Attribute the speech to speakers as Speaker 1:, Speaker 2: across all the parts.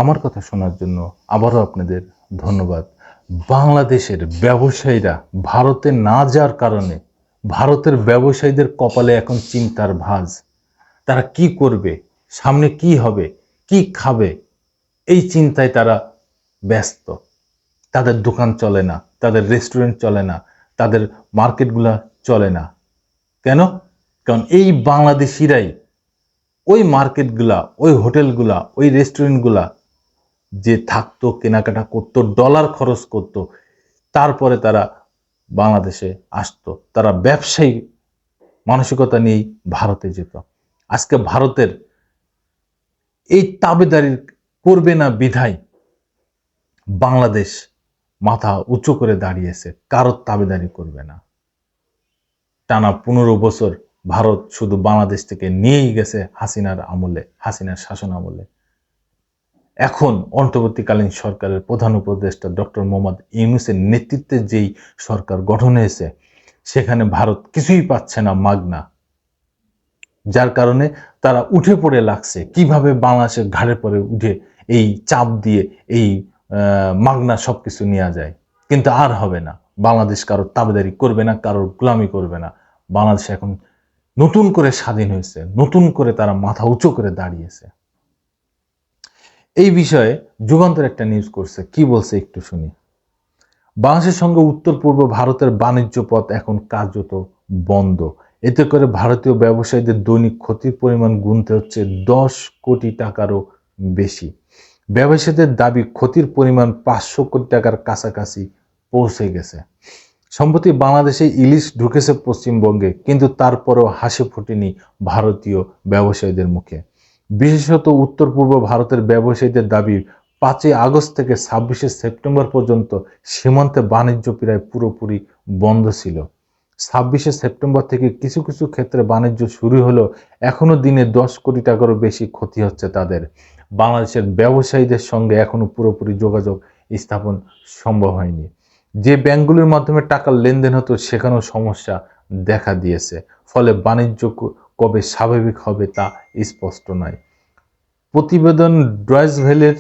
Speaker 1: আমার কথা শোনার জন্য আবারও আপনাদের ধন্যবাদ। বাংলাদেশের ব্যবসায়ীরা ভারতে না যাওয়ার কারণে ভারতের ব্যবসায়ীদের কপালে এখন চিন্তার ভাঁজ। তারা কি করবে, সামনে কি হবে, কি খাবে, এই চিন্তায় তারা ব্যস্ত। তাদের দোকান চলে না, তাদের রেস্টুরেন্ট চলে না, তাদের মার্কেটগুলা চলে না। কেন? কারণ এই বাংলাদেশিরাই ওই মার্কেটগুলা, ওই হোটেলগুলা, ওই রেস্টুরেন্টগুলা যে থাকতো, কেনাকাটা করতো, ডলার খরচ করত, তারপরে তারা বাংলাদেশে আসতো। তারা ব্যবসায়ী মানসিকতা নিয়েই ভারতে যেত। আজকে ভারতের এই তাবেদারি করবে না বিধায় বাংলাদেশ মাথা উঁচু করে দাঁড়িয়েছে, কারোর তাবেদারি করবে না। টানা 15 বছর ভারত শুধু বাংলাদেশ থেকে নিয়েই গেছে হাসিনার আমলে, হাসিনার শাসন আমলে। এখন অন্তর্বর্তীকালীন সরকারের প্রধান উপদেষ্টা ডক্টর মোহাম্মদ ইউনূসের নেতৃত্বে যেই সরকার গঠন হয়েছে, সেখানে ভারত কিছুই পাচ্ছে না মাগনা, যার কারণে তারা উঠে পড়ে লাগছে কিভাবে বাংলাদেশের ঘাড়ে পরে উঠে এই চাপ দিয়ে এই মাগনা সবকিছু নেওয়া যায়। কিন্তু আর হবে না, বাংলাদেশ কারোর তাবেদারি করবে না, কারোর গোলামি করবে না। বাংলাদেশ এখন নতুন করে স্বাধীন হয়েছে, নতুন করে তারা মাথা উঁচু করে দাঁড়িয়েছে। এই বিষয়ে যুগান্তর একটা নিউজ করছে, কি বলছে একটু শুনি। বাংলাদেশের সঙ্গে উত্তর পূর্ব ভারতের বাণিজ্য পথ এখন কার্যত বন্ধ। এতে করে ভারতীয় ব্যবসায়ীদের দৈনিক ক্ষতির পরিমাণ গুনতে হচ্ছে 10 কোটি টাকারও বেশি। ব্যবসায়ীদের দাবি ক্ষতির পরিমাণ 500 কোটি টাকার কাছাকাছি পৌঁছে গেছে। সম্প্রতি বাংলাদেশে ইলিশ ঢুকেছে পশ্চিমবঙ্গে, কিন্তু তারপরেও হাসি ফোটেনি ভারতীয় ব্যবসায়ীদের মুখে। বিশেষত উত্তর পূর্ব ভারতের ব্যবসায়ীদের দাবি 5 আগস্ট থেকে 26 সেপ্টেম্বর পর্যন্ত সীমান্তে বাণিজ্য প্রায় পুরোপুরি বন্ধ ছিল। 26 সেপ্টেম্বর থেকে কিছু কিছু ক্ষেত্রে বাণিজ্য শুরু হলেও এখনো দিনে 10 কোটি টাকারও বেশি ক্ষতি হচ্ছে তাদের। বাংলাদেশের ব্যবসায়ীদের সঙ্গে এখনো পুরোপুরি যোগাযোগ স্থাপন সম্ভব হয়নি। যে ব্যাংকগুলির মাধ্যমে টাকার লেনদেন হতো সেখানেও সমস্যা দেখা দিয়েছে। ফলে বাণিজ্য কবে স্বাভাবিক হবে তা স্পষ্ট নয়। প্রতিবেদন ডয়েচ ভেলের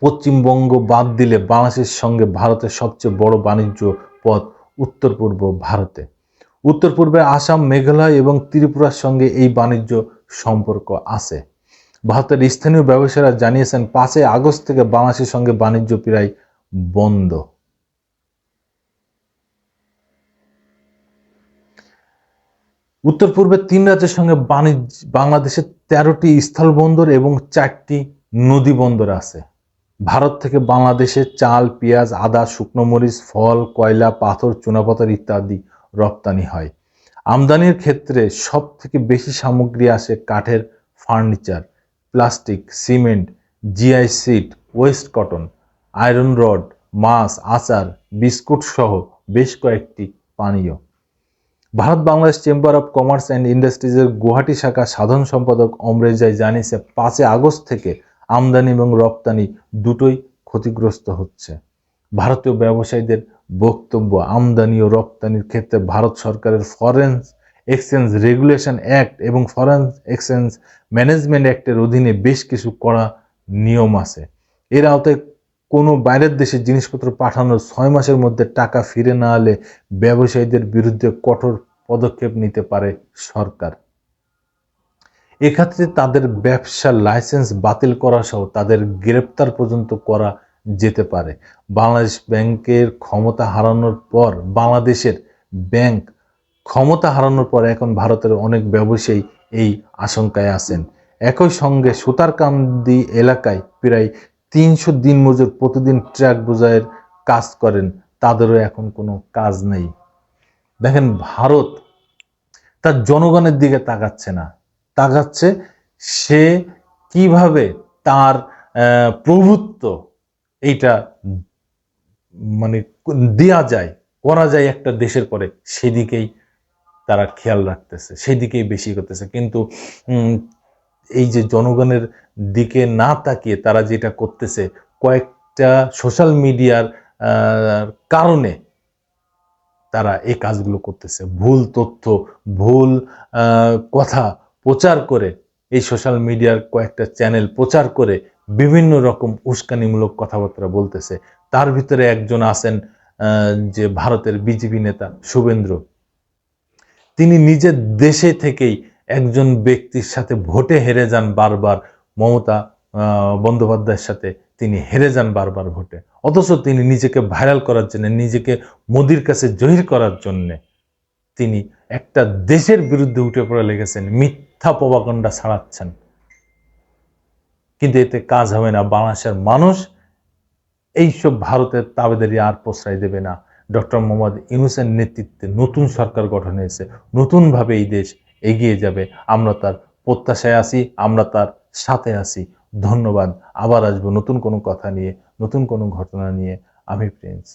Speaker 1: পশ্চিমবঙ্গ বাদ দিলে বাংলাদেশের সঙ্গে ভারতের সবচেয়ে বড় বাণিজ্য পথ উত্তর পূর্ব ভারতে। উত্তর পূর্বে আসাম, মেঘালয় এবং ত্রিপুরার সঙ্গে এই বাণিজ্য সম্পর্ক আছে। ভারতের স্থানীয় ব্যবসায়ীরা জানিয়েছেন 5 আগস্ট থেকে বাংলাদেশের সঙ্গে বাণিজ্য প্রায় বন্ধ। উত্তর পূর্বের 3 রাজ্যের সঙ্গে বাংলাদেশের 13টি স্থলবন্দর এবং 4টি নদী বন্দর আছে। ভারত থেকে বাংলাদেশে চাল, পেঁয়াজ, আদা, শুকনো মরিচ, ফল, কয়লা, পাথর, চুনাপাথর ইত্যাদি রপ্তানি হয়। আমদানির ক্ষেত্রে সব থেকে বেশি সামগ্রী আসে কাঠের furniture, plastic, cement, GI sheet, waste cotton, iron rod, মাছ, আচার, বিস্কুট সহ বেশ কয়েকটি পানীয়। Bharat Bangladesh chamber of commerce and ইন্ডাস্ট্রিজের গুয়াহাটি শাখা সাধারণ সম্পাদক অমরেশ জানিয়েছে 5 আগস্ট থেকে আমদানি এবং রপ্তানি দুটোই ক্ষতিগ্রস্ত হচ্ছে। ভারতীয় ব্যবসায়ীদের বক্তব্য, আমদানি ও রপ্তানির ক্ষেত্রে ভারত সরকারের ফরেন এক্সচেঞ্জ রেগুলেশন অ্যাক্ট এবং ফরেন এক্সচেঞ্জ ম্যানেজমেন্ট অ্যাক্টের অধীনে বেশ কিছু কড়া নিয়ম আছে। এর আওতায় কোনো বাইরের দেশে জিনিসপত্র পাঠানোর 6 মাসের মধ্যে টাকা ফিরে না এলে ব্যবসায়ীদের বিরুদ্ধে কঠোর পদক্ষেপ নিতে পারে সরকার। এক্ষেত্রে তাদের ব্যবসার লাইসেন্স বাতিল করা সহ তাদের গ্রেপ্তার পর্যন্ত করা যেতে পারে। বাংলাদেশ ব্যাংকের ক্ষমতা হারানোর পর বাংলাদেশের ব্যাংক ক্ষমতা হারানোর পর এখন ভারতের অনেক ব্যবসায়ী এই আশঙ্কায় আছেন। একই সঙ্গে সুতারকান্দি এলাকায় প্রায় 300 দিনমজুর প্রতিদিন ট্রাক বোঝাইয়ের কাজ করেন, তাদেরও এখন কোনো কাজ নেই। দেখেন, ভারত তার জনগণের দিকে তাকাচ্ছে না, তাকাচ্ছে সে কিভাবে তার প্রভুত্ব এইটা মানে দেয়া যায়, করা যায় একটা দেশের পরে, সেদিকেই তারা খেয়াল রাখতেছে, সেদিকেই বেশি করতেছে। কিন্তু এই যে জনগণের দিকে না তাকিয়ে তারা যেটা করতেছে, কয়েকটা সোশ্যাল মিডিয়ার কারণে তারা এই কাজগুলো করতেছে। ভুল তথ্য, ভুল কথা প্রচার করে, এই সোশ্যাল মিডিয়ার কয়েকটা চ্যানেল প্রচার করে বিভিন্ন রকম উস্কানিমূলক কথাবার্তা বলতেছে। তার ভিতরে একজন আছেন যে ভারতের বিজেপি নেতা শুভেন্দ্র, তিনি নিজের দেশে থেকেই একজন ব্যক্তির সাথে ভোটে হেরে যান বারবার, মমতা বন্দ্যোপাধ্যায়ের সাথে তিনি হেরে যান বারবার ভোটে, অথচ তিনি নিজেকে ভাইরাল করার জন্য, নিজেকে মোদির কাছে জহির করার জন্য তিনি একটা দেশের বিরুদ্ধে উঠে পড়ে লেগেছেন, মিথ্যা প্রপাগান্ডা ছড়াচ্ছেন। কিন্তু এতে কাজ হবে না। বাংলাদেশের মানুষ এইসব ভারতের তাবেদারি আর প্রশ্রয় দেবে না। ডক্টর মোহাম্মদ ইউনূসের নেতৃত্বে নতুন সরকার গঠন হয়েছে, নতুনভাবে এই দেশ এগিয়ে যাবে। আমরা তার প্রত্যাশায় আছি, আমরা তার সাথে আছি। ধন্যবাদ। আবার আসবো নতুন কোনো কথা নিয়ে, নতুন কোনো ঘটনা নিয়ে। আমি প্রিন্স।